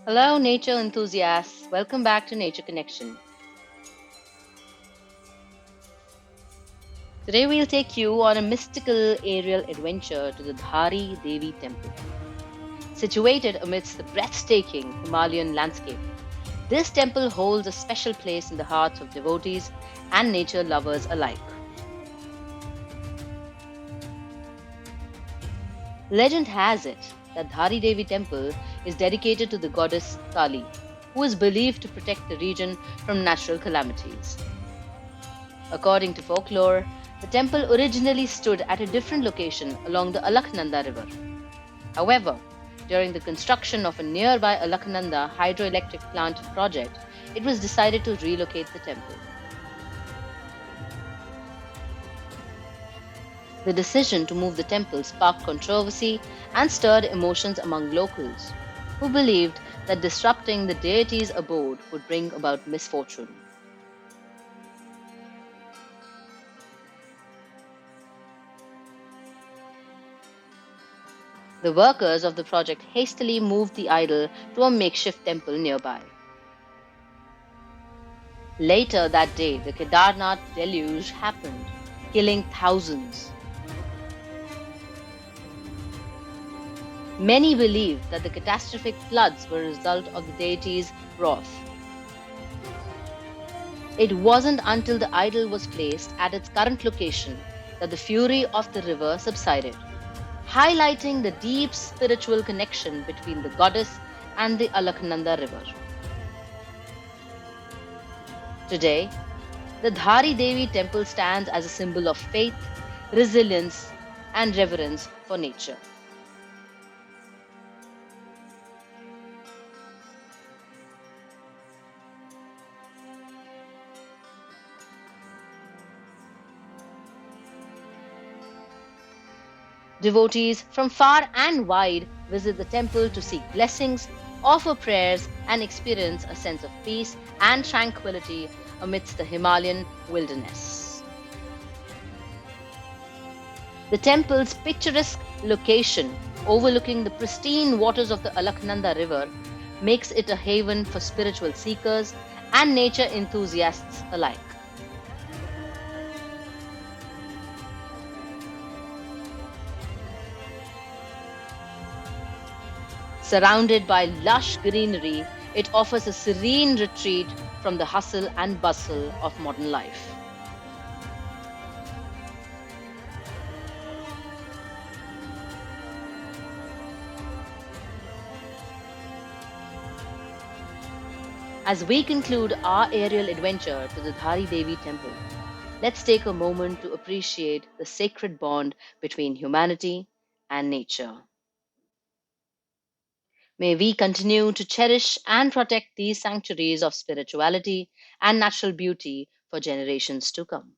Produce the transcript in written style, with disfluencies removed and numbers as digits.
Hello, nature enthusiasts. Welcome back to Nature Connection. Today, we'll take you on a mystical aerial adventure to the Dhari Devi Temple. Situated amidst the breathtaking Himalayan landscape, this temple holds a special place in the hearts of devotees and nature lovers alike. Legend has it that Dhari Devi Temple is dedicated to the goddess Kali, who is believed to protect the region from natural calamities. According to folklore, the temple originally stood at a different location along the Alaknanda River. However, during the construction of a nearby Alaknanda hydroelectric plant project, it was decided to relocate the temple. The decision to move the temple sparked controversy and stirred emotions among locals, who believed that disrupting the deity's abode would bring about misfortune. The workers of the project hastily moved the idol to a makeshift temple nearby. Later that day, the Kedarnath deluge happened, killing thousands. Many believe that the catastrophic floods were a result of the deity's wrath. It wasn't until the idol was placed at its current location that the fury of the river subsided, highlighting the deep spiritual connection between the goddess and the Alaknanda River. Today, the Dhari Devi Temple stands as a symbol of faith, resilience, and reverence for nature. Devotees from far and wide visit the temple to seek blessings, offer prayers, and experience a sense of peace and tranquility amidst the Himalayan wilderness. The temple's picturesque location, overlooking the pristine waters of the Alaknanda River, makes it a haven for spiritual seekers and nature enthusiasts alike. Surrounded by lush greenery, it offers a serene retreat from the hustle and bustle of modern life. As we conclude our aerial adventure to the Dhari Devi Temple, let's take a moment to appreciate the sacred bond between humanity and nature. May we continue to cherish and protect these sanctuaries of spirituality and natural beauty for generations to come.